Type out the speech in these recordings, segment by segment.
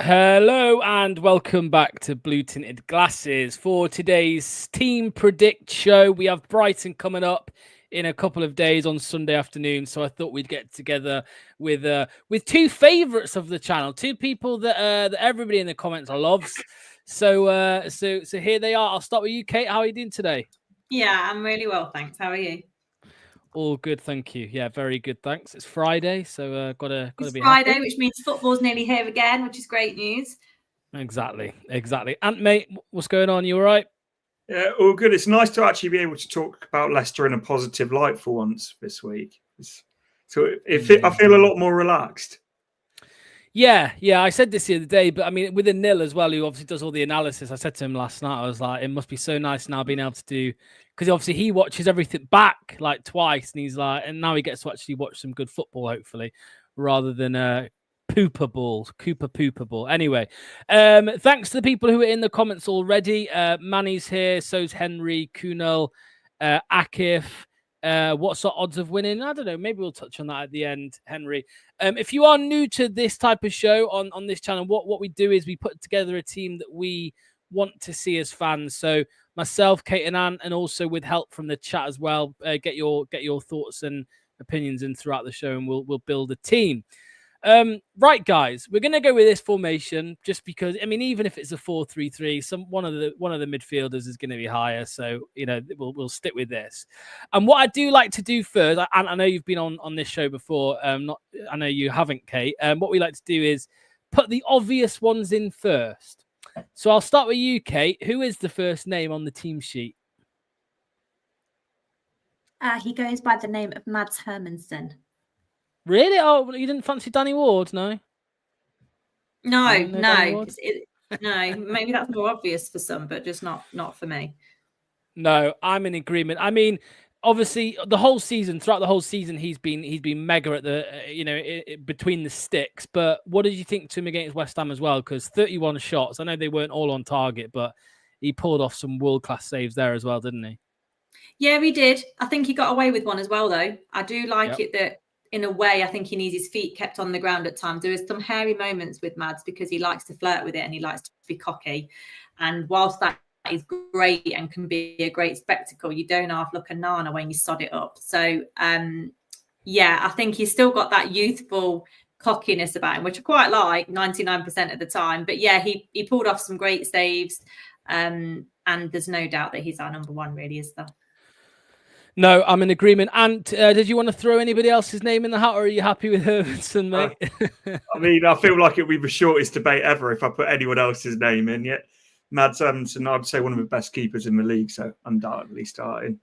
Hello and welcome back to Blue Tinted Glasses. For today's Team Predict show, we have Brighton coming up in a couple of days on Sunday afternoon. So I thought we'd get together with two favourites of the channel, two people that everybody in the comments loves. So here they are. I'll start with you, Kate. How are you doing today? Yeah, I'm really well, thanks. How are you? All good, thank you. Yeah, very good, thanks. It's Friday, so gotta be Friday, happy. which means football's nearly here again, which is great news. Exactly. Ant, mate, what's going on? You all right? Yeah, all good. It's nice to actually be able to talk about Leicester in a positive light for once this week. I feel a lot more relaxed. Yeah. I said this the other day, but I mean, with a Nil as well, who obviously does all the analysis. I said to him last night, I was like, it must be so nice now being able to do, because obviously he watches everything back like twice, and he's like, and now he gets to actually watch some good football, hopefully, rather than Cooper Pooper Ball. Anyway, thanks to the people who are in the comments already. Manny's here, so's Henry, Kunal, Akif. What's our odds of winning? I don't know. Maybe we'll touch on that at the end, Henry. If you are new to this type of show on this channel, what we do is we put together a team that we want to see as fans. So myself, Kate and Ant, and also with help from the chat as well, get your thoughts and opinions in throughout the show, and we'll build a team. Right, guys, we're going to go with this formation just because, I mean, even if it's a 4-3-3, one of the midfielders is going to be higher. So, you know, we'll stick with this. And what I do like to do first, I know you've been on this show before. I know you haven't, Kate. What we like to do is put the obvious ones in first. So I'll start with you, Kate. Who is the first name on the team sheet? He goes by the name of Mads Hermansen. Really? Oh, you didn't fancy Danny Ward, no? No. No, maybe that's more obvious for some, but just not for me. No, I'm in agreement. I mean, obviously, throughout the whole season, he's been mega at the between the sticks. But what did you think to him against West Ham as well? Because 31 shots, I know they weren't all on target, but he pulled off some world-class saves there as well, didn't he? Yeah, he did. I think he got away with one as well, though. I do like it that, in a way, I think he needs his feet kept on the ground at times. There is some hairy moments with Mads because he likes to flirt with it and he likes to be cocky. And whilst that is great and can be a great spectacle, you don't half look a nana when you sod it up. So, I think he's still got that youthful cockiness about him, which I quite like 99% of the time. But yeah, he pulled off some great saves. And there's no doubt that he's our number one, really, is there? No, I'm in agreement. And did you want to throw anybody else's name in the hat, or are you happy with Hermansen, mate? I mean, I feel like it'll be the shortest debate ever if I put anyone else's name in yet. Mads Hermansen, I'd say one of the best keepers in the league, so undoubtedly starting.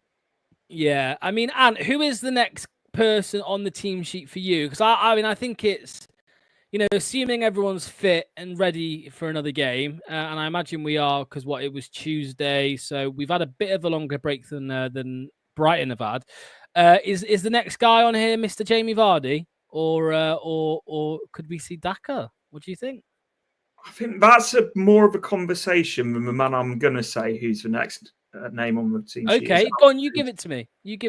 Yeah, I mean, Ant, who is the next person on the team sheet for you? Because I mean, I think it's, assuming everyone's fit and ready for another game, and I imagine we are, because it was Tuesday, so we've had a bit of a longer break than Brighton have had. Is the next guy on here Mr. Jamie Vardy, or could we see DAKA? What do you think? I think that's more of a conversation than the man I'm going to say who's the next name on the team sheet. Okay, go on, you give it to me. Who's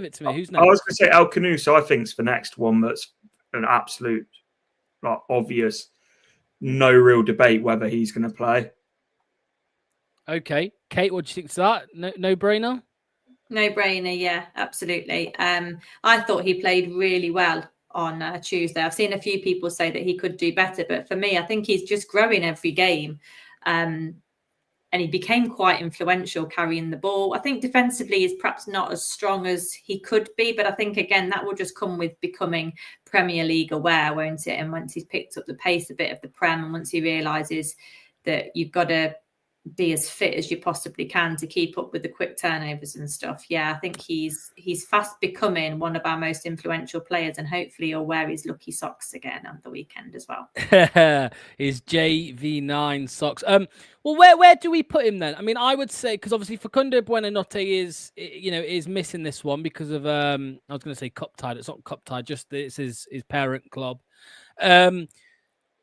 next? I was going to say El Canuso, I think, is the next one that's an absolute, obvious, no real debate whether he's going to play. Okay. Kate, what do you think to that? No-brainer? No-brainer, yeah, absolutely. I thought he played really well on Tuesday. I've seen a few people say that he could do better, but for me, I think he's just growing every game. And he became quite influential carrying the ball. I think defensively he's perhaps not as strong as he could be, but I think, again, that will just come with becoming Premier League aware, won't it? And once he's picked up the pace a bit of the Prem, and once he realises that you've got to be as fit as you possibly can to keep up with the quick turnovers and stuff. Yeah, I think he's fast becoming one of our most influential players, and hopefully he'll wear his lucky socks again on the weekend as well. His JV9 socks. Well, where do we put him then? I mean, I would say, because obviously Facundo Buonanotte is missing this one because of I was going to say cup tied. It's not cup tied, just it's his parent club.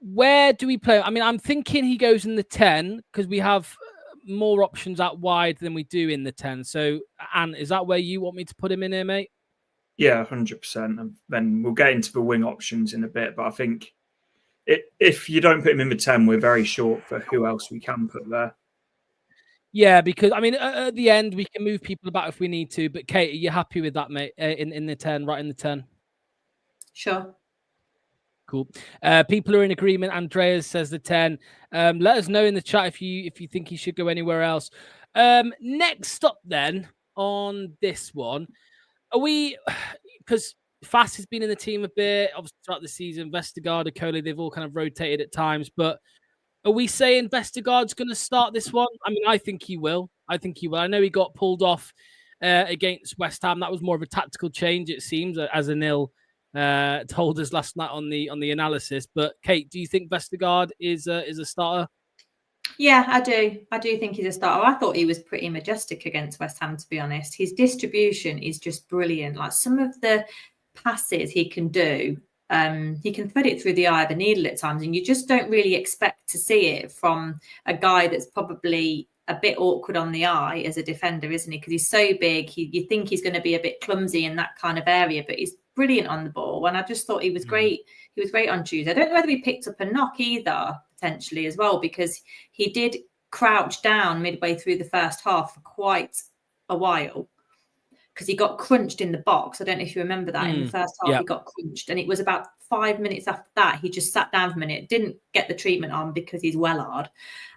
Where do we play? I mean, I'm thinking he goes in the 10 because we have more options out wide than we do in the 10. So, Anne, is that where you want me to put him in here, mate? Yeah, 100%. And then we'll get into the wing options in a bit. But I think if you don't put him in the 10, we're very short for who else we can put there. Yeah, because I mean, at the end we can move people about if we need to. But Kate, are you happy with that, mate? In the 10, right in the 10. Sure. Cool. People are in agreement. Andreas says the 10. Let us know in the chat if you think he should go anywhere else. Next up, then on this one, are we? Because Fast has been in the team a bit, obviously throughout the season. Vestergaard, Akoli, they've all kind of rotated at times, but. Are we saying Vestergaard's going to start this one? I mean, I think he will. I know he got pulled off against West Ham. That was more of a tactical change, it seems, as Anil told us last night on the analysis. But Kate, do you think Vestergaard is a starter? Yeah, I do. I do think he's a starter. I thought he was pretty majestic against West Ham, to be honest. His distribution is just brilliant. Like some of the passes he can do. He can thread it through the eye of a needle at times, and you just don't really expect to see it from a guy that's probably a bit awkward on the eye as a defender, isn't he? Because he's so big, you think he's going to be a bit clumsy in that kind of area, but he's brilliant on the ball. And I just thought he was great. He was great on Tuesday. I don't know whether he picked up a knock either, potentially as well, because he did crouch down midway through the first half for quite a while. Because he got crunched in the box. I don't know if you remember that in the first half, He got crunched. And it was about 5 minutes after that, he just sat down for a minute, didn't get the treatment on because he's Wellard,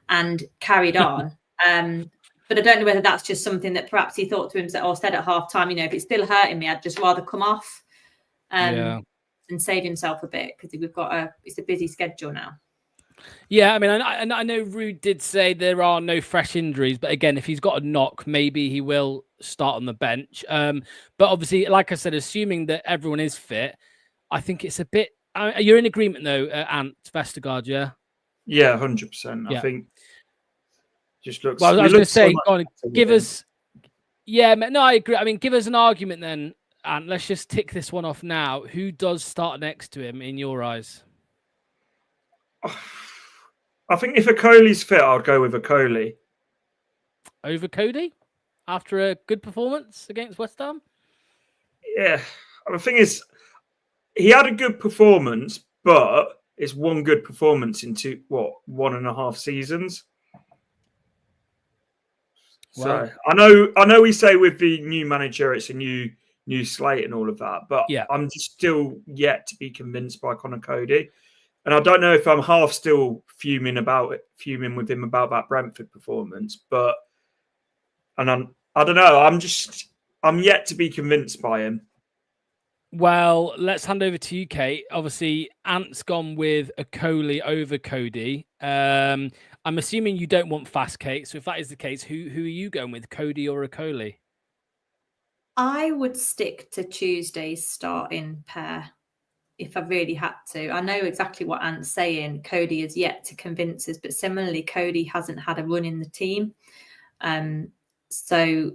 and carried on. But I don't know whether that's just something that perhaps he thought to himself or said at half time, if it's still hurting me, I'd just rather come off and save himself a bit because it's a busy schedule now. Yeah, I mean, I know Rude did say there are no fresh injuries, but again, if he's got a knock, maybe he will start on the bench. But obviously, like I said, assuming that everyone is fit, I think it's a bit. You're in agreement though, Ant Vestergaard, yeah? Yeah, 100%. I think just looks. Well, I was going to say, give us. Yeah, no, I agree. I mean, give us an argument then, Ant. Let's just tick this one off now. Who does start next to him in your eyes? I think if Akoli's fit, I'd go with Akoli. Over Cody? After a good performance against West Ham? Yeah. The thing is, he had a good performance, but it's one good performance in 1.5 seasons. Well, so I know we say with the new manager, it's a new slate and all of that, but I'm just still yet to be convinced by Conor Cody. And I don't know if I'm half still fuming with him about that Brentford performance, but I don't know. I'm yet to be convinced by him. Well, let's hand over to you, Kate. Obviously, Ant's gone with Akoli over Cody. I'm assuming you don't want Fast, Kate. So if that is the case, who are you going with, Cody or Akoli? I would stick to Tuesday's starting pair. If I really had to. I know exactly what Ant's saying. Cody is yet to convince us, but similarly, Cody hasn't had a run in the team. So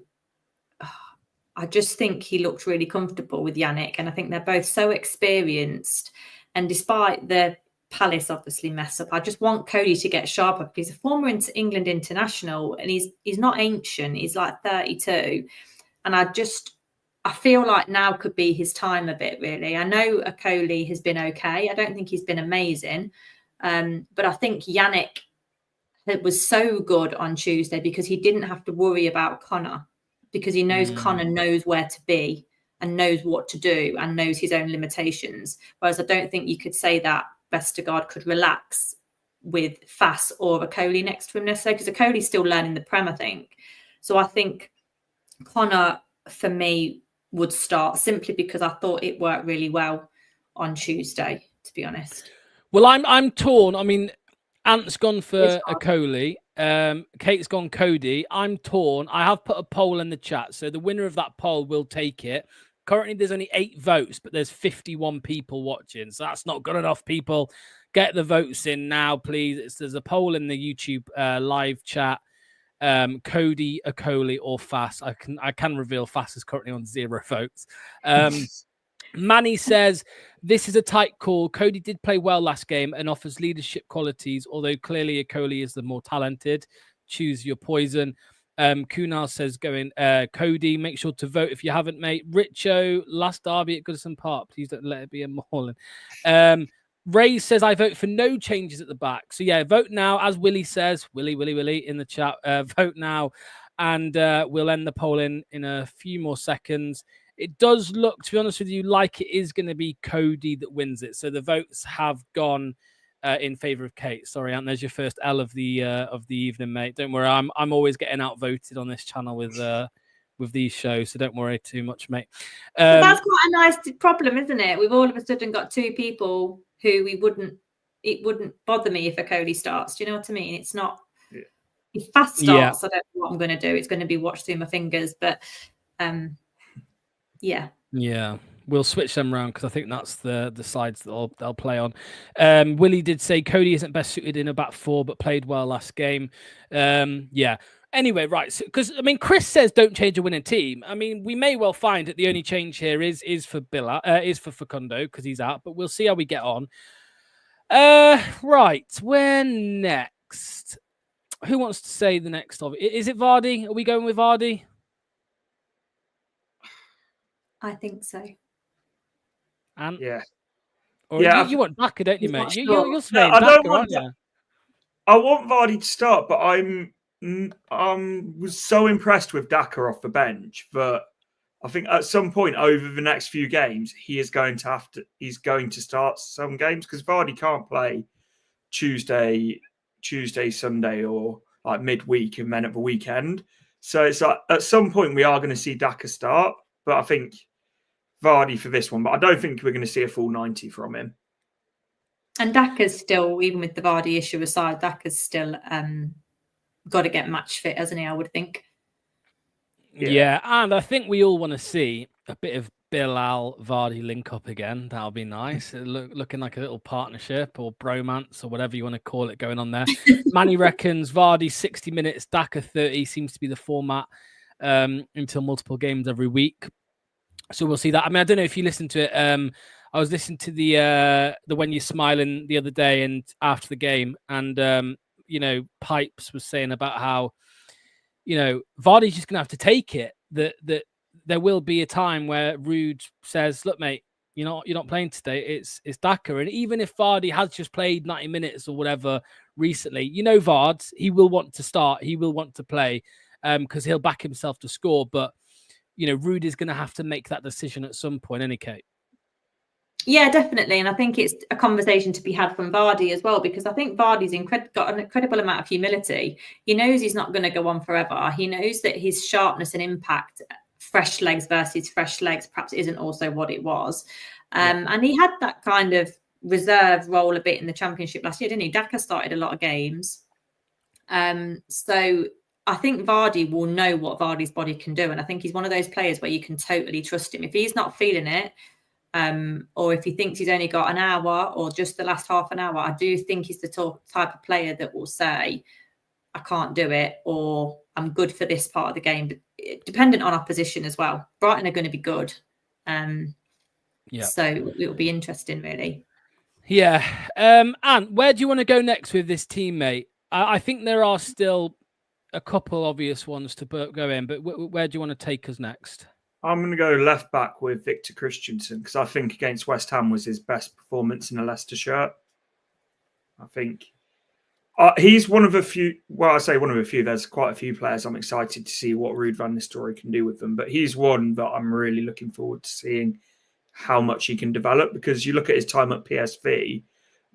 I just think he looked really comfortable with Yannick, and I think they're both so experienced. And despite the Palace obviously mess up, I just want Cody to get sharper because he's a former England international and he's not ancient. He's like 32. And I feel like now could be his time a bit, really. I know Akoli has been okay. I don't think he's been amazing. But I think Yannick was so good on Tuesday because he didn't have to worry about Conor because he knows Conor knows where to be and knows what to do and knows his own limitations. Whereas I don't think you could say that Vestergaard could relax with Fass or Akoli next to him necessarily because Akoli's still learning the Prem, I think. So I think Conor, for me, would start simply because I thought it worked really well on Tuesday, to be honest. Well, I'm torn. I mean, Ant's gone for Akoli. Kate's gone Cody. I'm torn. I have put a poll in the chat, so the winner of that poll will take it. Currently, there's only 8 votes, but there's 51 people watching, so that's not good enough. People, get the votes in now, please. There's a poll in the YouTube live chat. Cody, Akoli, or Fass. I can reveal Fass is currently on 0 votes. Manny says this is a tight call. Cody did play well last game and offers leadership qualities, although clearly Akoli is the more talented. Choose your poison. Kunal says going Cody. Make sure to vote if you haven't, mate. Richo, last derby at Goodison Park. Please don't let it be a mauling. Ray says, I vote for no changes at the back. So, yeah, vote now. As Willie says, Willie in the chat, vote now. And we'll end the poll in a few more seconds. It does look, to be honest with you, like it is going to be Cody that wins it. So the votes have gone in favor of Kate. Sorry, Ant, there's your first L of the evening, mate. Don't worry, I'm always getting outvoted on this channel with these shows, so don't worry too much, mate. But that's quite a nice problem, isn't it? We've all of a sudden got two people who it wouldn't bother me if a Cody starts. Do you know what I mean? It's not. Yeah. If Fast starts, I don't know what I'm going to do. It's going to be watch through my fingers, but yeah. We'll switch them around because I think that's the sides that they'll play on. Willie did say Cody isn't best suited in a back four, but played well last game. Anyway, right. So, because I mean, Chris says don't change a winning team. I mean, we may well find that the only change here is for Facundo because he's out, but we'll see how we get on. Right. Where next? Who wants to say the next of it? Is it Vardy? Are we going with Vardy? I think so. And yeah. Or you want DAKA, don't you, mate? You're saying DAKA, aren't you? I want Vardy to start, but was so impressed with DAKA off the bench that I think at some point over the next few games he's going to start some games because Vardy can't play Tuesday, Sunday, or like midweek and then at the weekend. So it's like at some point we are going to see DAKA start, but I think Vardy for this one. But I don't think we're going to see a full 90 from him. And DAKA's still, even with the Vardy issue aside, DAKA's still got to get match fit, hasn't he? I would think. Yeah, and I think we all want to see a bit of Bilal Vardy link up again. That'll be nice. Looking like a little partnership or bromance or whatever you want to call it going on there. Manny reckons Vardy 60 minutes, DAKA 30 seems to be the format until multiple games every week. So we'll see that. I mean, I don't know if you listened to it. I was listening to the When You're Smiling the other day and after the game, and Pipes was saying about how Vardy's just gonna have to take it. That there will be a time where Rude says, "Look, mate, you're not playing today. It's DAKA." And even if Vardy has just played 90 minutes or whatever recently, Vards, he will want to start. He will want to play because he'll back himself to score. But Rude is going to have to make that decision at some point, any Kate. Yeah, definitely. And I think it's a conversation to be had from Vardy as well, because I think Vardy's got an incredible amount of humility. He knows he's not going to go on forever. He knows that his sharpness and impact, fresh legs versus fresh legs, perhaps isn't also what it was. And he had that kind of reserve role a bit in the Championship last year, didn't he? DAKA started a lot of games. So I think Vardy will know what Vardy's body can do. And I think he's one of those players where you can totally trust him. If he's not feeling it, or if he thinks he's only got an hour or just the last half an hour, I do think he's the type of player that will say, I can't do it, or I'm good for this part of the game, but dependent on opposition as well. Brighton are going to be good. So it'll be interesting, really. Yeah. And where do you want to go next with this team, mate? I think there are still a couple obvious ones to go in, but where do you want to take us next? I'm going to go left back with Victor Christensen because I think against West Ham was his best performance in a Leicester shirt. I think he's one of a few. Well, I say one of a few. There's quite a few players I'm excited to see what Ruud van Nistelrooy can do with them. But he's one that I'm really looking forward to seeing how much he can develop, because you look at his time at PSV,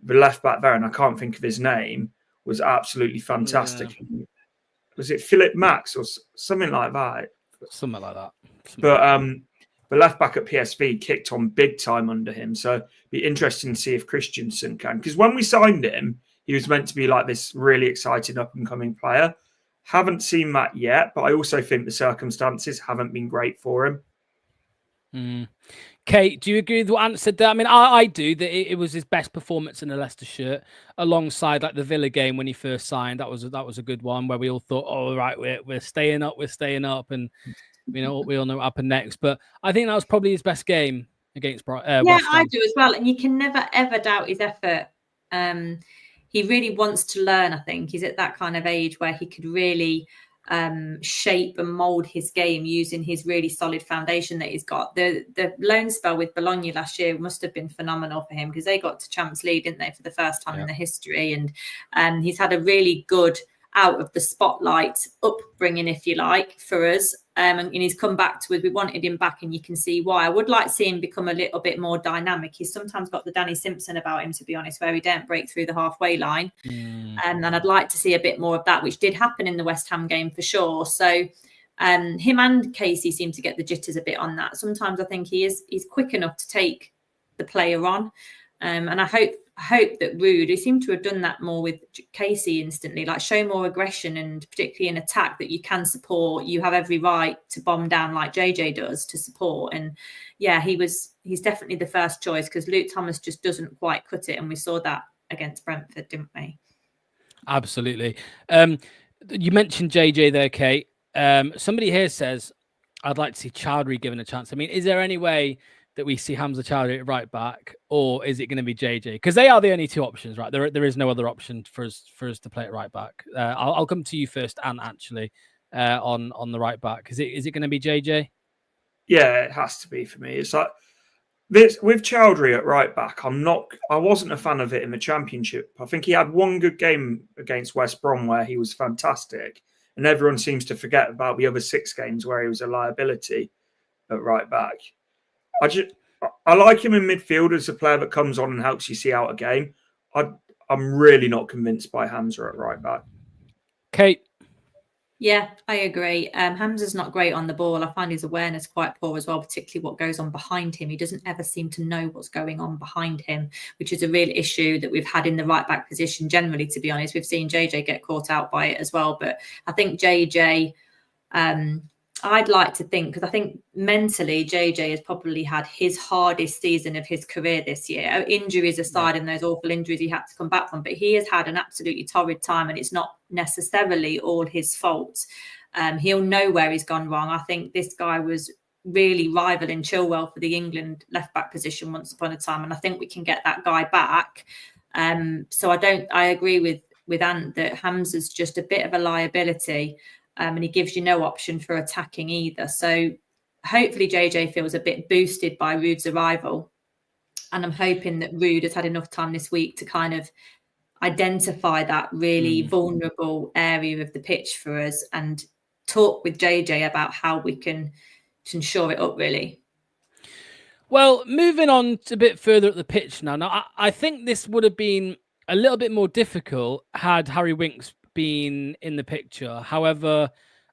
the left back there, and I can't think of his name, was absolutely fantastic. Yeah. Was it Philip Max or something like that? Something like that. But the left back at PSV kicked on big time under him. So it'd be interesting to see if Christensen can. Because when we signed him, he was meant to be like this really exciting up-and-coming player. Haven't seen that yet, but I also think the circumstances haven't been great for him. Kate, do you agree with what Ant said there? I mean, I do. That it was his best performance in a Leicester shirt, alongside like the Villa game when he first signed. That was a good one where we all thought, oh, right, we're staying up, and we all know what happened next. But I think that was probably his best game against Brighton. Yeah, I do as well. And you can never ever doubt his effort. He really wants to learn. I think he's at that kind of age where he could really shape and mold his game using his really solid foundation that he's got. The loan spell with Bologna last year must have been phenomenal for him, because they got to Champions League, didn't they, for the first time in their history. And he's had a really good out of the spotlight upbringing, if you like, for us. And he's come back to us. We wanted him back, and you can see why. I would like to see him become a little bit more dynamic. He's sometimes got the Danny Simpson about him, to be honest, where he don't break through the halfway line. And I'd like to see a bit more of that, which did happen in the West Ham game for sure. So him and Casey seem to get the jitters a bit on that. Sometimes I think he's quick enough to take the player on. And I hope that Rude, who seemed to have done that more with Casey instantly, like show more aggression, and particularly in attack, that you can support. You have every right to bomb down like JJ does to support. And yeah, he's definitely the first choice, because Luke Thomas just doesn't quite cut it. And we saw that against Brentford, didn't we? Absolutely. You mentioned JJ there, Kate. Somebody here says, I'd like to see Chowdhury given a chance. I mean, is there any way that we see Hamza Chowdhury at right back, or is it going to be JJ? Because they are the only two options, right? There is no other option for us to play at right back. I'll come to you first, Ant, actually, on the right back. Is it going to be JJ? Yeah, it has to be for me. It's like this with Chowdhury at right back. I wasn't a fan of it in the Championship. I think he had one good game against West Brom where he was fantastic, and everyone seems to forget about the other 6 games where he was a liability at right back. I like him in midfield as a player that comes on and helps you see out a game. I'm really not convinced by Hamza at right back. Kate? Yeah, I agree. Hamza's not great on the ball. I find his awareness quite poor as well, particularly what goes on behind him. He doesn't ever seem to know what's going on behind him, which is a real issue that we've had in the right back position generally, to be honest. We've seen JJ get caught out by it as well. But I think JJ... I'd like to think, because I think mentally JJ has probably had his hardest season of his career this year. Injuries aside, and those awful injuries he had to come back from, but he has had an absolutely torrid time, and it's not necessarily all his fault. He'll know where he's gone wrong. I think this guy was really rivaling Chilwell for the England left back position once upon a time, and I think we can get that guy back. So I agree with Ant that Hamza's just a bit of a liability. And he gives you no option for attacking either. So hopefully JJ feels a bit boosted by Rude's arrival. And I'm hoping that Rude has had enough time this week to kind of identify that really vulnerable area of the pitch for us and talk with JJ about how we can shore it up, really. Well, moving on a bit further up the pitch now. Now, I think this would have been a little bit more difficult had Harry Winks been in the picture. However,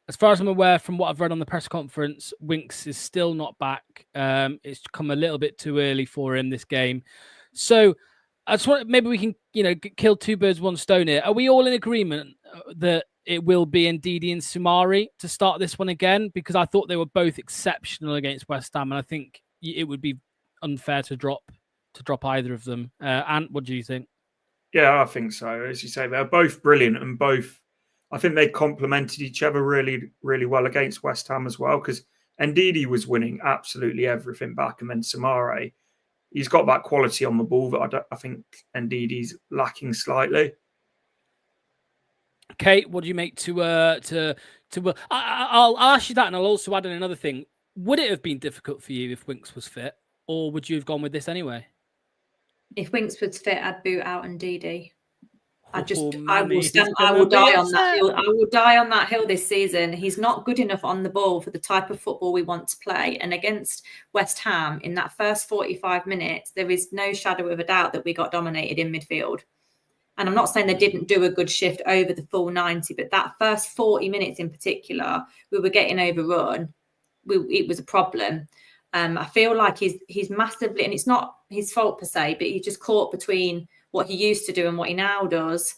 as far as I'm aware, from what I've read on the press conference, Winks is still not back. It's come a little bit too early for him this game. So I just want, maybe we can, kill 2 birds, 1 stone here. Are we all in agreement that it will be Ndidi and Soumare to start this one again? Because I thought they were both exceptional against West Ham, and I think it would be unfair to drop either of them. Ant, what do you think? Yeah, I think so. As you say, they're both brilliant, and I think they complemented each other really, really well against West Ham as well, because Ndidi was winning absolutely everything back, and then Soumare, he's got that quality on the ball that I think Ndidi's lacking slightly. Kate, what do you make to I'll ask you that, and I'll also add in another thing. Would it have been difficult for you if Winks was fit, or would you have gone with this anyway? If Winks was fit, I'd boot out Ndidi. I will die on that hill this season. He's not good enough on the ball for the type of football we want to play. And against West Ham, in that first 45 minutes, there is no shadow of a doubt that we got dominated in midfield. And I'm not saying they didn't do a good shift over the full 90, but that first 40 minutes in particular, we were getting overrun. It was a problem. I feel like he's massively, and it's not his fault per se, but he's just caught between what he used to do and what he now does.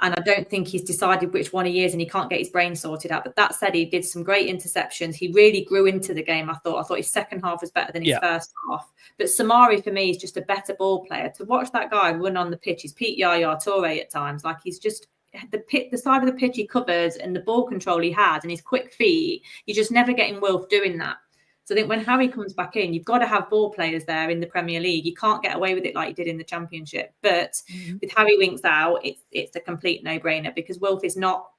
And I don't think he's decided which one he is, and he can't get his brain sorted out. But that said, he did some great interceptions. He really grew into the game, I thought his second half was better than his first half. But Soumare, for me, is just a better ball player. To watch that guy run on the pitch, he's Pete Yaya Toure at times. Like, he's just the side of the pitch he covers and the ball control he has and his quick feet. You're just never getting Wilf doing that. So I think when Harry comes back in, you've got to have ball players there in the Premier League. You can't get away with it like you did in the Championship. But with Harry Winks out, it's a complete no-brainer, because Wilf is not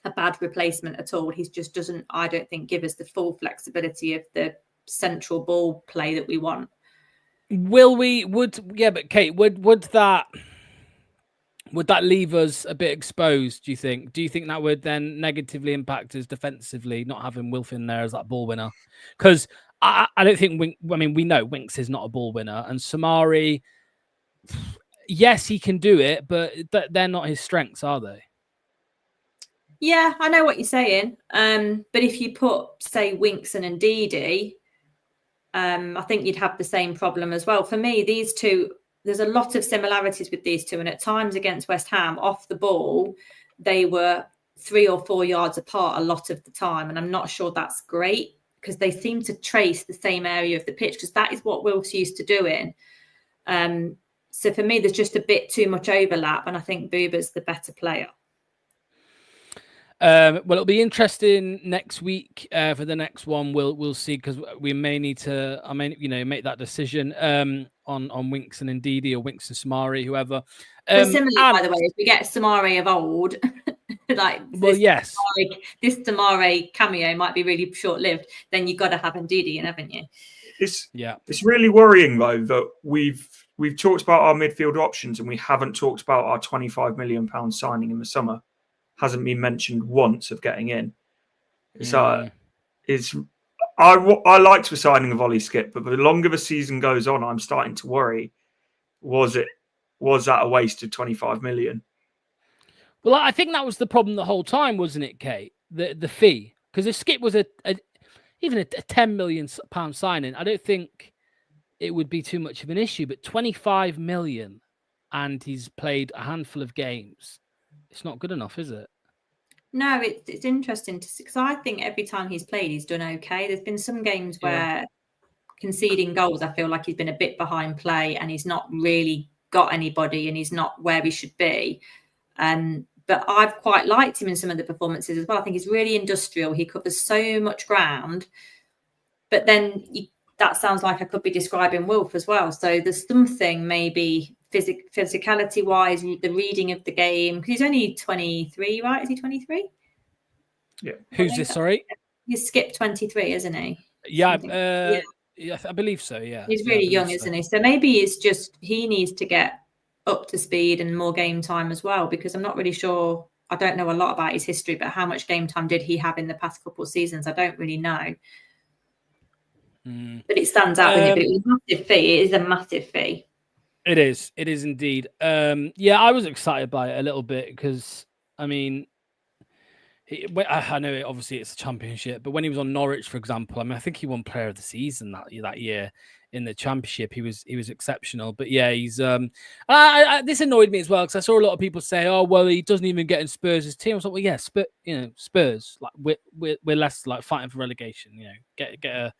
a bad replacement at all. He just doesn't, I don't think, give us the full flexibility of the central ball play that we want. But Kate, would that leave us a bit exposed, do you think? Do you think that would then negatively impact us defensively, not having Wilf in there as that ball winner? Because I don't think we know Winks is not a ball winner, and Samari, yes, he can do it, but they're not his strengths, are they? Yeah, I know what you're saying. But if you put, say, Winks and Ndidi, I think you'd have the same problem as well. For me, these two, there's a lot of similarities with these two. And at times against West Ham, off the ball, they were 3 or 4 yards apart a lot of the time. And I'm not sure that's great, because they seem to trace the same area of the pitch, because that is what Wilf's used to doing. So for me, there's just a bit too much overlap. And I think Booba's the better player. Well, it'll be interesting next week for the next one. We'll see, because we may need to, make that decision on Winks and Ndidi, or Winks and Samari, whoever. Similarly, by the way, if we get Samari of old, yes, this Samari cameo might be really short-lived, then you've got to have Ndidi in, haven't you? It's really worrying though that we've talked about our midfield options and we haven't talked about our £25 million signing in the summer. Hasn't been mentioned once of getting in. So I liked the signing of Ollie Skip, but the longer the season goes on, I'm starting to worry. Was that a waste of 25 million? Well, I think that was the problem the whole time, wasn't it, Kate? The fee, because if Skip was even a £10 million signing, I don't think it would be too much of an issue. But 25 million, and he's played a handful of games. It's not good enough, is it? No, it's interesting to see, because I think every time he's played, he's done okay. There's been some games where conceding goals, I feel like he's been a bit behind play and he's not really got anybody and he's not where he should be. But I've quite liked him in some of the performances as well. I think he's really industrial. He covers so much ground. But then that sounds like I could be describing Wilf as well. So there's something maybe physicality wise, the reading of the game, because he's only 23, right? Is he 23? Yeah. Who's this? Sorry, he's Skip 23, isn't he? Yeah, I believe so. Yeah, he's really young, isn't he? So maybe it's just he needs to get up to speed and more game time as well, because I'm not really sure. I don't know a lot about his history, but how much game time did he have in the past couple of seasons? I don't really know. But it stands out, but it was a massive fee. It is a massive fee. It is indeed. I was excited by it a little bit, because I know obviously it's a championship, but when he was on Norwich, for example, I think he won Player of the Season that year in the championship. He was exceptional. But yeah, he's this annoyed me as well, because I saw a lot of people say, "Oh, well, he doesn't even get in Spurs' team." I was like, "Well, yeah, Spurs, like we're Leicester, like fighting for relegation. Get a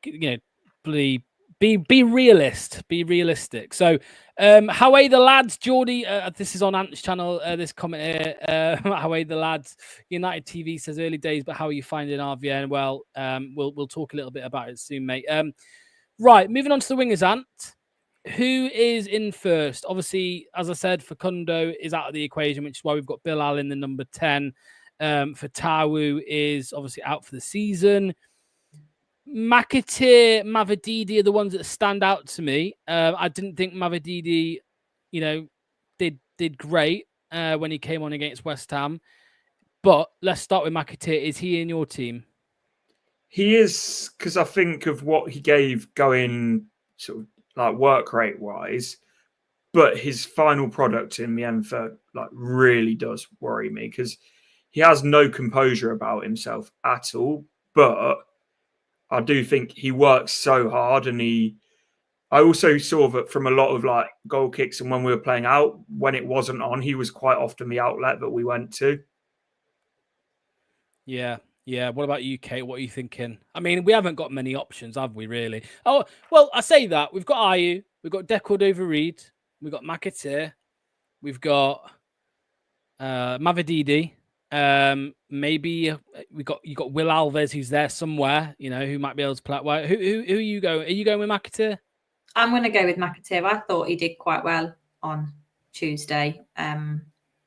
be realistic." So, how are the lads, Geordie? This is on Ant's channel. This comment here. How are the lads? United TV says early days, but how are you finding RVN? Well, we'll talk a little bit about it soon, mate. Right, moving on to the wingers, Ant. Who is in first? Obviously, as I said, Facundo is out of the equation, which is why we've got Bill Allen, the number 10. Fatawu is obviously out for the season. McAteer, Mavididi are the ones that stand out to me. I didn't think Mavididi, did great when he came on against West Ham. But let's start with McAteer. Is he in your team? He is, because I think of what he gave going sort of like work rate wise, but his final product in the end really does worry me, because he has no composure about himself at all. But I do think he works so hard, and I also saw that from a lot of like goal kicks, and when we were playing out, when it wasn't on, he was quite often the outlet that we went to. Yeah. What about you, Kate? What are you thinking? I mean, we haven't got many options, have we, really? Oh, well, I say that. We've got Ayew, we've got Cordova-Reid, we've got McAteer, we've got Mavididi. Maybe you got Will Alves, who's there somewhere, who might be able to play. Who are you going? Are you going with McAteer? I'm going to go with McAteer. I thought he did quite well on Tuesday.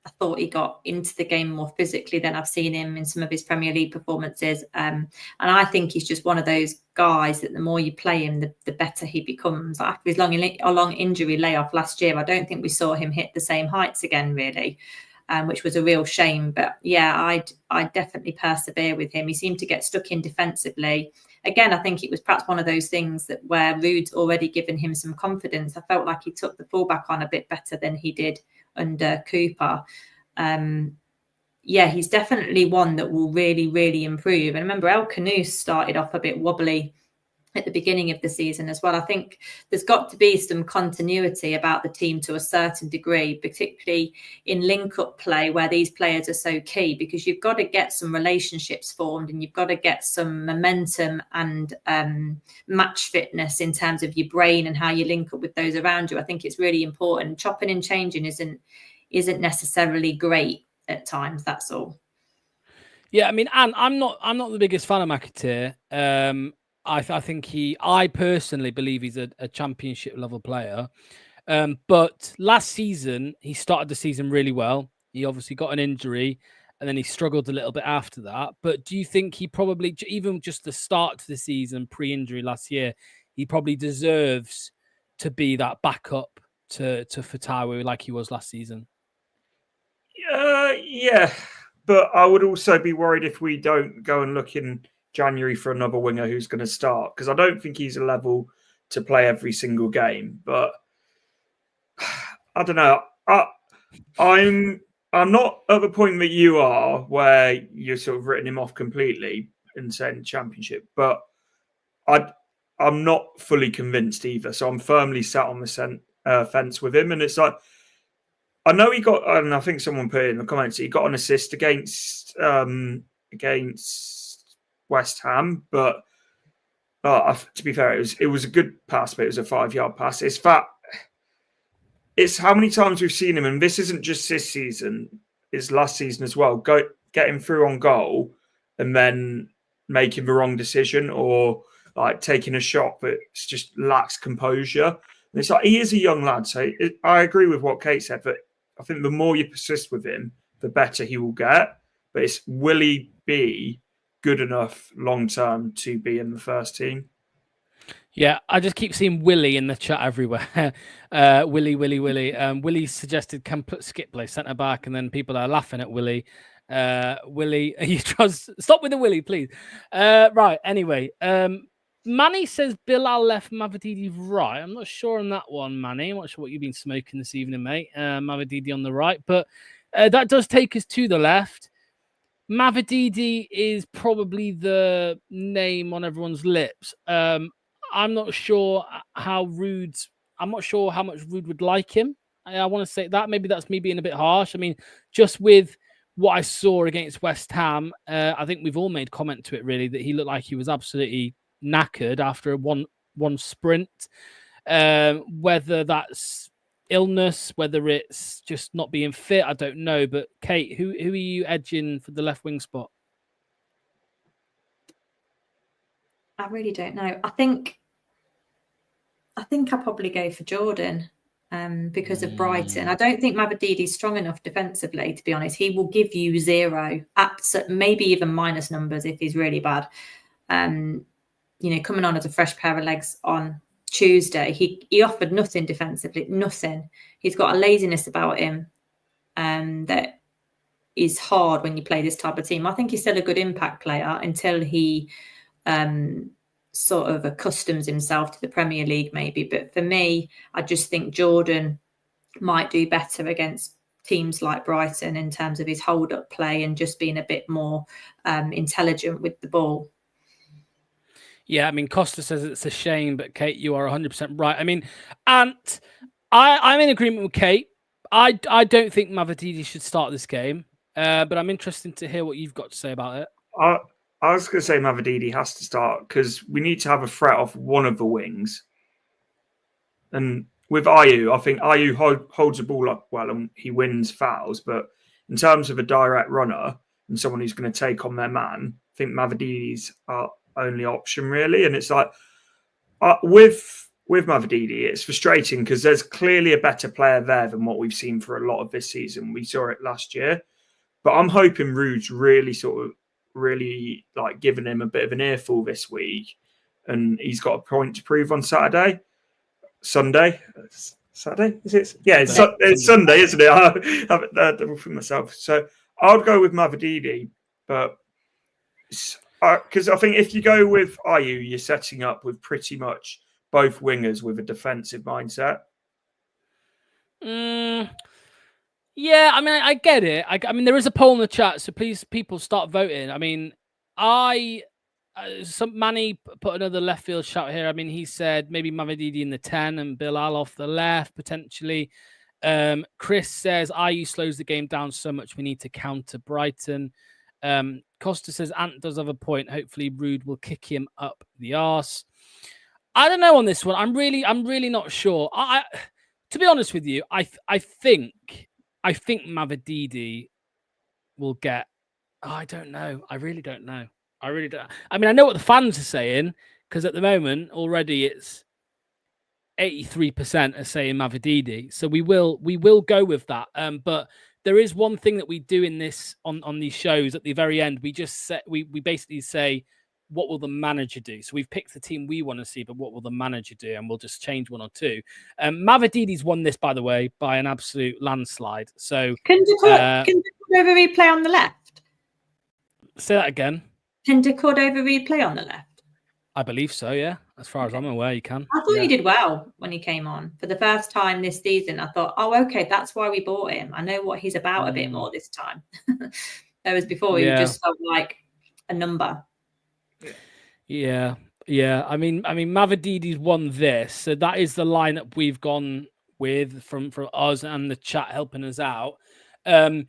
I thought he got into the game more physically than I've seen him in some of his Premier League performances. And I think he's just one of those guys that the more you play him, the better he becomes. After his long injury layoff last year, I don't think we saw him hit the same heights again, really, which was a real shame. But yeah, I'd definitely persevere with him. He seemed to get stuck in defensively. Again, I think it was perhaps one of those things that where Ruud's already given him some confidence. I felt like he took the fullback on a bit better than he did under Cooper. Yeah, he's definitely one that will really, really improve. And remember, El Khanous started off a bit wobbly at the beginning of the season as well. I think there's got to be some continuity about the team to a certain degree, particularly in link-up play where these players are so key, because you've got to get some relationships formed and you've got to get some momentum and match fitness in terms of your brain and how you link up with those around you. I think it's really important. Chopping and changing isn't necessarily great at times. That's all. Yeah, I mean, and I'm not the biggest fan of McAteer. I personally believe he's a championship level player. But last season, he started the season really well. He obviously got an injury and then he struggled a little bit after that. But do you think he probably, even just the start to the season, pre-injury last year, he probably deserves to be that backup to Fatawi like he was last season? Yeah. But I would also be worried if we don't go and look in January for another winger who's going to start, because I don't think he's a level to play every single game. But I don't know. I'm not at the point that you are where you're sort of written him off completely and saying championship, but I'm not fully convinced either. So I'm firmly sat on the fence with him, and it's like, I know he got, and I think someone put it in the comments, he got an assist against West Ham, but to be fair, it was a good pass, but it was a 5-yard pass. It's how many times we've seen him, and this isn't just this season, it's last season as well, get him through on goal and then making the wrong decision or like taking a shot but it's just lacks composure. And it's like, he is a young lad, so I agree with what Kate said, but I think the more you persist with him, the better he will get. But will he be good enough long term to be in the first team? Yeah, I just keep seeing Willie in the chat everywhere. Willie. Willie suggested can put Skipley centre back, and then people are laughing at Willie. Willie, you trust? Stop with the Willie, please. Right. Anyway, Manny says Bilal left Mavididi right. I'm not sure on that one, Manny. I'm not sure what you've been smoking this evening, mate. Mavididi on the right, but that does take us to the left. Mavididi is probably the name on everyone's lips. I'm not sure how much Ruud would like him. I want to say that. Maybe that's me being a bit harsh. I mean, just with what I saw against West Ham, I think we've all made comment to it, really, that he looked like he was absolutely knackered after one sprint. Whether that's illness, whether it's just not being fit, I don't know. But Kate, who are you edging for the left wing spot? I really don't know. I think I'll probably go for Jordan because of Brighton. I don't think Mavididi's strong enough defensively, to be honest. He will give you 0, maybe even minus numbers if he's really bad. Coming on as a fresh pair of legs on Tuesday, he offered nothing defensively, nothing. He's got a laziness about him that is hard when you play this type of team. I think he's still a good impact player until he sort of accustoms himself to the Premier League, maybe. But for me, I just think Jordan might do better against teams like Brighton in terms of his hold-up play and just being a bit more intelligent with the ball. Yeah, I mean, Costa says it's a shame, but Kate, you are 100% right. I mean, Ant, I'm in agreement with Kate. I don't think Mavididi should start this game, but I'm interested to hear what you've got to say about it. I was going to say Mavididi has to start because we need to have a threat off one of the wings. And with Ayew, I think Ayew holds the ball up well and he wins fouls. But in terms of a direct runner and someone who's going to take on their man, I think Mavididi's our only option, really. And it's like, with with Mavididi, it's frustrating because there's clearly a better player there than what we've seen for a lot of this season. We saw it last year, but I'm hoping Rude's really like giving him a bit of an earful this week, and he's got a point to prove on Sunday. Saturday, is it? Yeah, it's Sunday, isn't it? I have it there double for myself. So I'll go with Mavididi, but because I think if you go with Ayew, you're setting up with pretty much both wingers with a defensive mindset. Yeah, I mean, I get it. I mean, there is a poll in the chat, so please, people, start voting. I mean, Manny put another left field shout here. I mean, he said maybe Mavididi in the 10 and Bilal off the left, potentially. Chris says Ayew slows the game down so much we need to counter Brighton. Costa says Ant does have a point. Hopefully Rude will kick him up the arse. I don't know on this one. I'm really not sure. To be honest with you, I think Mavididi will get. I don't know. I really don't know. I really don't. I mean, I know what the fans are saying because at the moment already it's 83% are saying Mavididi. So we will go with that. But there is one thing that we do in this on these shows at the very end. We just we basically say, what will the manager do? So we've picked the team we want to see, but what will the manager do? And we'll just change one or two. Mavididi's won this, by the way, by an absolute landslide. So can you Cordova play on the left? Say that again. Can Cordova play on the left? I believe so, yeah. As far as I'm aware, you can. I thought he did well when he came on. For the first time this season, I thought, oh, okay, that's why we bought him. I know what he's about a bit more this time. Whereas before, he just felt like a number. Yeah. I mean, Mavididi's won this, so that is the lineup we've gone with from us and the chat helping us out. Could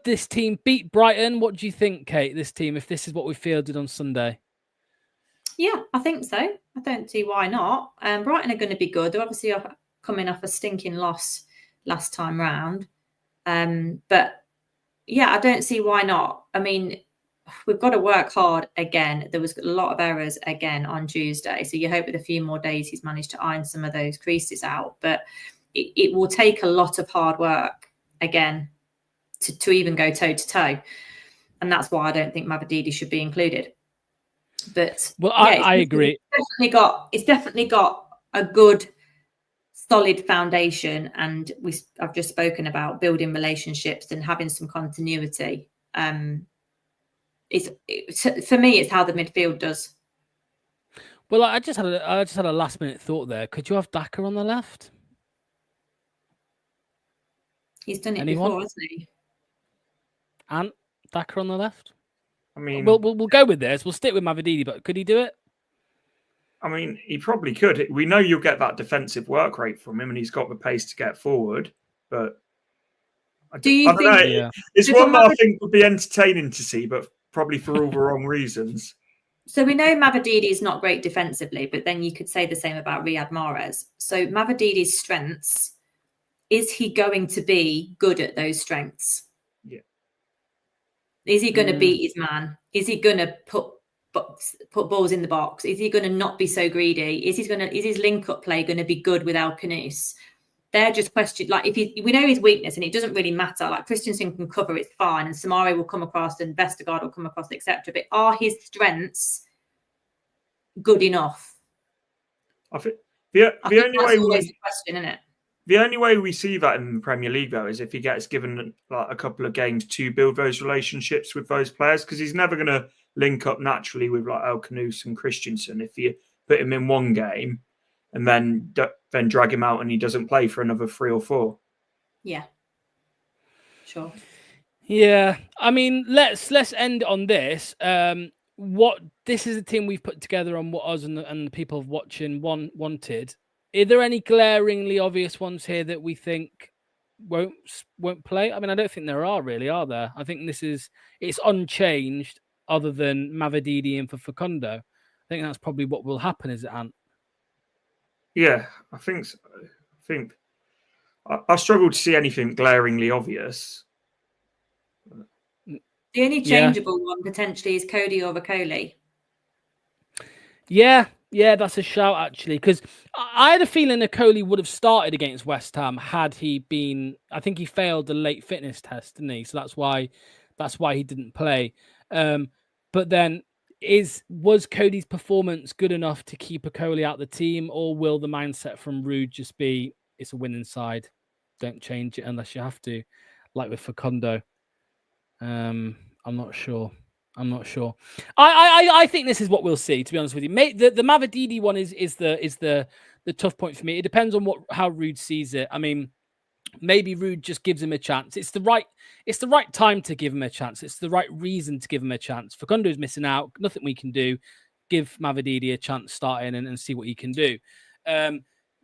this team beat Brighton? What do you think, Kate? This team, if this is what we fielded on Sunday? Yeah, I think so. I don't see why not. Brighton are going to be good. They're obviously coming off a stinking loss last time round. But yeah, I don't see why not. I mean, we've got to work hard again. There was a lot of errors again on Tuesday. So you hope with a few more days he's managed to iron some of those creases out. But it will take a lot of hard work again to even go toe-to-toe. And that's why I don't think Mavididi should be included. But I agree. It's definitely got a good, solid foundation. And I've just spoken about building relationships and having some continuity. For me, it's how the midfield does. Well, I just had a last minute thought there. Could you have DAKA on the left? He's done it before, hasn't he? And DAKA on the left? I mean, we'll go with this. We'll stick with Mavididi, but could he do it? I mean, he probably could. We know you'll get that defensive work rate from him, and he's got the pace to get forward. But I don't know. Yeah. It's one that I think would be entertaining to see, but probably for all the wrong reasons. So we know Mavididi is not great defensively, but then you could say the same about Riyad Mahrez. So Mavididi's strengths, is he going to be good at those strengths? Yeah. Is he going to beat his man? Is he going to put balls in the box? Is he going to not be so greedy? Is his link-up play going to be good with El Khanous? They're just questions. Like we know his weakness, and it doesn't really matter. Like Christensen can cover, it's fine, and Samari will come across, and Vestergaard will come across, etc. But are his strengths good enough? I think the only way always the question, isn't it? The only way we see that in the Premier League, though, is if he gets given like a couple of games to build those relationships with those players, because he's never going to link up naturally with like El Khanous and Christensen if you put him in one game and then drag him out and he doesn't play for another 3 or 4. Yeah, sure. Yeah, I mean, let's end on this. This is a team we've put together on what us and the people watching wanted. Are there any glaringly obvious ones here that we think won't play? I mean, I don't think there are really, are there? I think it's unchanged other than Mavididi and for Facundo. I think that's probably what will happen, is it, Ant? Yeah, I think so. I struggle to see anything glaringly obvious. The only changeable one potentially is Cody or Vicoli. Yeah, Yeah, that's a shout, actually, because I had a feeling Okoli would have started against West Ham had he been... I think he failed the late fitness test, didn't he? So that's why he didn't play. But then, was Cody's performance good enough to keep Okoli out the team, or will the mindset from Rude just be, it's a winning side, don't change it unless you have to, like with Facundo? I'm not sure. I think this is what we'll see, to be honest with you. The Mavididi one is the tough point for me. It depends on how Rude sees it. I mean, maybe Rude just gives him a chance. It's the right time to give him a chance. It's the right reason to give him a chance. Facundo's missing out. Nothing we can do. Give Mavididi a chance starting and see what he can do.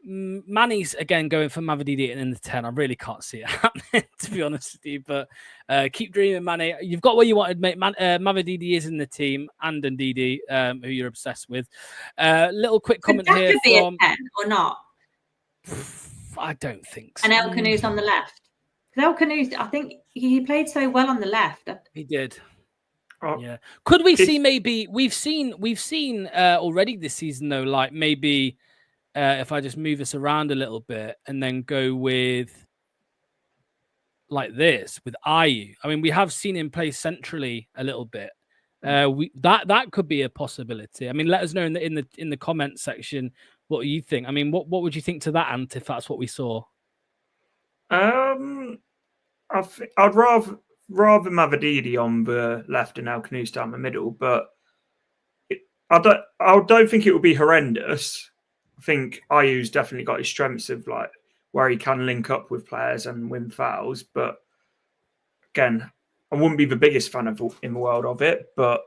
Manny's again going for Mavididi in the 10. I really can't see it happening, to be honest with you. But keep dreaming, Manny. You've got what you wanted, mate. Mavididi is in the team, and Ndidi, who you're obsessed with. Little quick comment here from... a 10 or not? I don't think so. And El Canoe's on the left. El Canoe's, I think he played so well on the left. He did. Yeah. Could we see maybe... We've seen already this season, though, like maybe... if I just move us around a little bit and then go with like this with Ayew. I mean, we have seen him play centrally a little bit. That could be a possibility. I mean, let us know in the comment section what you think. I mean, what would you think to that, Ant, if that's what we saw? I'd rather Mavididi on the left and El Canoe down the middle, but I don't think it would be horrendous. I think Ayew's definitely got his strengths of like where he can link up with players and win fouls. But again, I wouldn't be the biggest fan in the world of it, but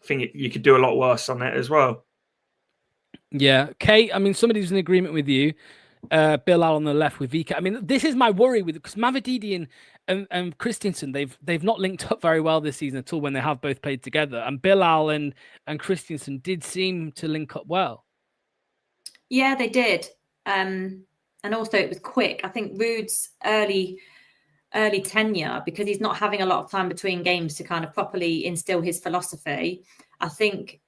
I think you could do a lot worse on it as well. Yeah, Kate. I mean, somebody's in agreement with you. Bilal on the left with Vika. I mean, this is my worry with because Mavididi and Christensen, they've not linked up very well this season at all when they have both played together. And Bilal and Christensen did seem to link up well. Yeah, they did. And also it was quick. I think Rude's early tenure, because he's not having a lot of time between games to kind of properly instill his philosophy. I think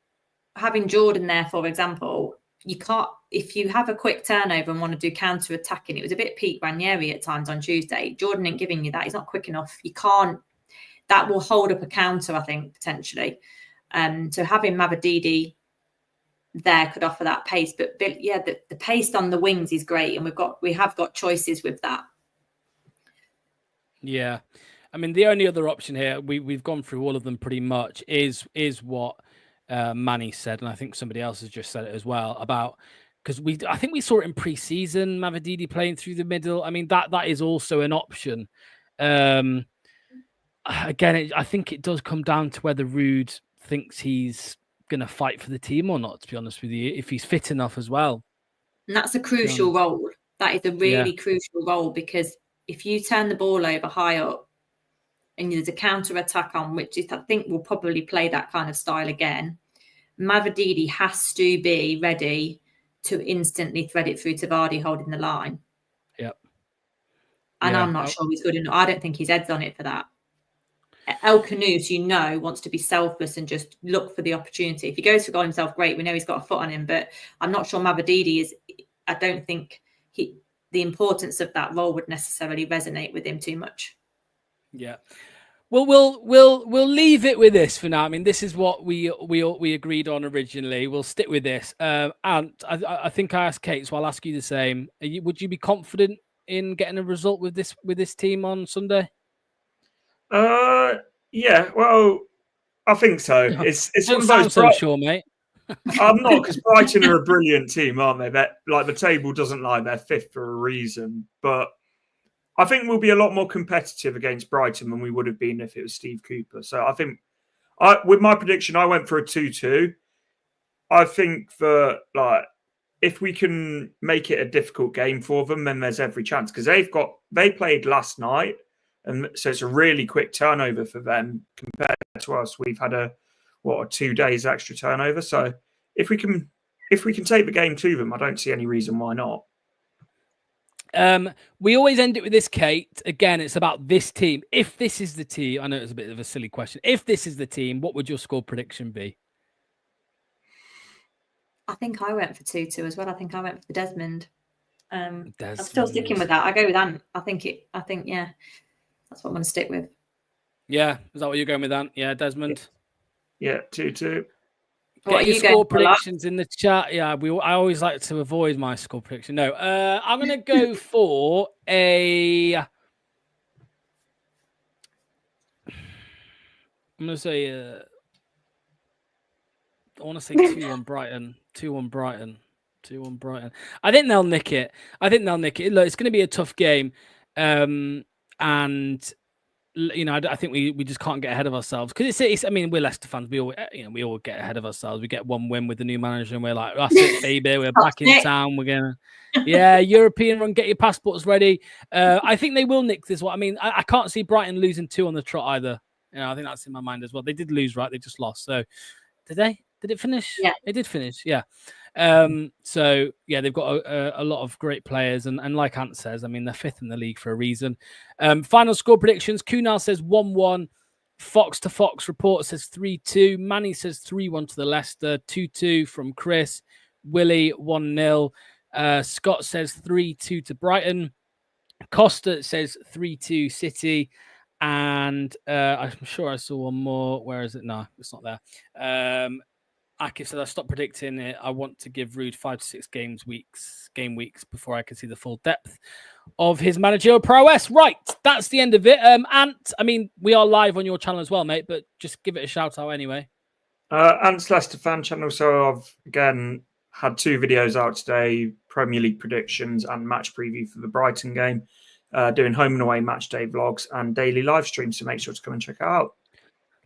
having Jordan there, for example, you can't, if you have a quick turnover and want to do counter attacking, it was a bit Pete Ranieri at times on Tuesday. Jordan ain't giving you that. He's not quick enough. You can't, that will hold up a counter, I think, potentially. So having Mavididi there could offer that pace, but yeah, the pace on the wings is great, and we have got choices with that. Yeah, I mean the only other option here, we've gone through all of them pretty much, is what Manny said, and I think somebody else has just said it as well about, because I think we saw it in pre-season, Mavididi playing through the middle. I mean that is also an option. Again, I think it does come down to whether Rude thinks he's going to fight for the team or not, to be honest with you, if he's fit enough as well. And that's a crucial role. That is a really crucial role, because if you turn the ball over high up and there's a counter attack on, which I think will probably play that kind of style again, Mavididi has to be ready to instantly thread it through to Vardy holding the line. Yep. And I'm not sure he's good enough. I don't think his head's on it for that. El Canoe, wants to be selfless and just look for the opportunity. If he goes for goal himself, great. We know he's got a foot on him, but I'm not sure Mavididi is. I don't think the importance of that role would necessarily resonate with him too much. Yeah. Well, we'll leave it with this for now. I mean, this is what we agreed on originally. We'll stick with this. And I think I asked Kate, so I'll ask you the same. Would you be confident in getting a result with this team on Sunday? Yeah, well, I think so. It's one of those. So sure, mate. I'm not, because Brighton are a brilliant team, aren't they? That, like, the table doesn't lie; they're fifth for a reason. But I think we'll be a lot more competitive against Brighton than we would have been if it was Steve Cooper. So I think, with my prediction, I went for a 2-2. I think that, like, if we can make it a difficult game for them, then there's every chance, because they played last night. And so it's a really quick turnover for them compared to us. We've had a 2 days extra turnover. So if we can take the game to them, I don't see any reason why not. We always end it with this, Kate. Again, it's about this team. If this is the team, I know it's a bit of a silly question. If this is the team, what would your score prediction be? I think I went for 2-2 as well. I think I went for Desmond. I'm Desmond. still sticking with that. I go with Ant. I think yeah, that's what I'm going to stick with. Yeah, is that what you're going with, Ant? Yeah, Desmond. Yeah, 2-2. Get your score predictions in the chat. Yeah, I always like to avoid my score prediction. No, I'm going to go for a. I'm going to say. I want to say 2-1 Brighton. 2-1 Brighton. 2-1 Brighton. I think they'll nick it. Look, it's going to be a tough game, and you know, I think we just can't get ahead of ourselves because it's. I mean, we're Leicester fans. We all get ahead of ourselves. We get one win with the new manager, and we're like, that's it, baby. We're back in town. We're gonna, European run. Get your passports ready. I think they will nick this one. I mean, I can't see Brighton losing 2 on the trot either. You know, I think that's in my mind as well. They did lose, right? They just lost. So, did they? Did it finish? Yeah, it did finish. Yeah. So yeah, they've got a lot of great players, and like Ant says, I mean, they're 5th in the league for a reason. Final score predictions: Kunal says 1-1, Fox to Fox report says 3-2, Manny says 3-1 to the Leicester, 2-2 from Chris, Willie 1-0, Scott says 3-2 to Brighton, Costa says 3-2 City, and I'm sure I saw one more. Where is it? No, it's not there. Akif said, I stopped predicting it. I want to give Ruud 5 to 6 game weeks before I can see the full depth of his managerial prowess. Right, that's the end of it. Ant, I mean, we are live on your channel as well, mate, but just give it a shout out anyway. Ant's Leicester fan channel. So I've again had 2 videos out today: Premier League predictions and match preview for the Brighton game. Doing home and away match day vlogs and daily live streams. So make sure to come and check it out.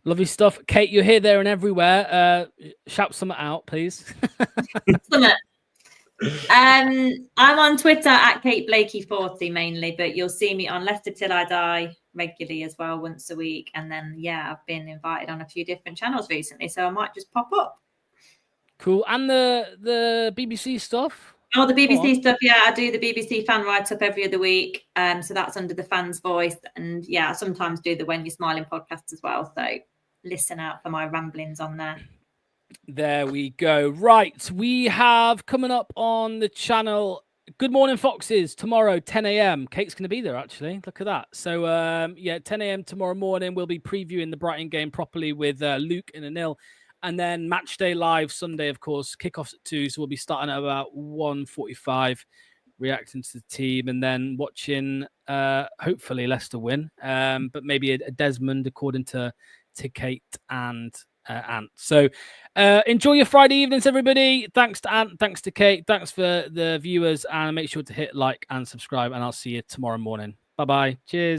Lovely stuff. Kate, you're here, there, and everywhere. Shout something out, please. I'm on Twitter at Kate Blakey40 mainly, but you'll see me on Leicester Till I Die regularly as well, once a week. And then, yeah, I've been invited on a few different channels recently, so I might just pop up. Cool. And the BBC stuff? Oh, the BBC stuff, yeah. I do the BBC fan write-up every other week. So that's under the Fan's Voice. And, yeah, I sometimes do the When You're Smiling podcast as well. So listen out for my ramblings on there. There we go. Right. We have coming up on the channel Good Morning Foxes tomorrow, 10 a.m. Kate's going to be there, actually. Look at that. So, yeah, 10 a.m. tomorrow morning, we'll be previewing the Brighton game properly with Luke in a nil. And then match day live Sunday, of course, kickoffs at 2. So we'll be starting at about 1:45, reacting to the team and then watching, hopefully, Leicester win. But maybe a Desmond, according to Kate and Ant. So enjoy your Friday evenings, everybody. Thanks to Ant, thanks to Kate, thanks for the viewers, and make sure to hit like and subscribe, and I'll see you tomorrow morning. Bye-bye. Cheers.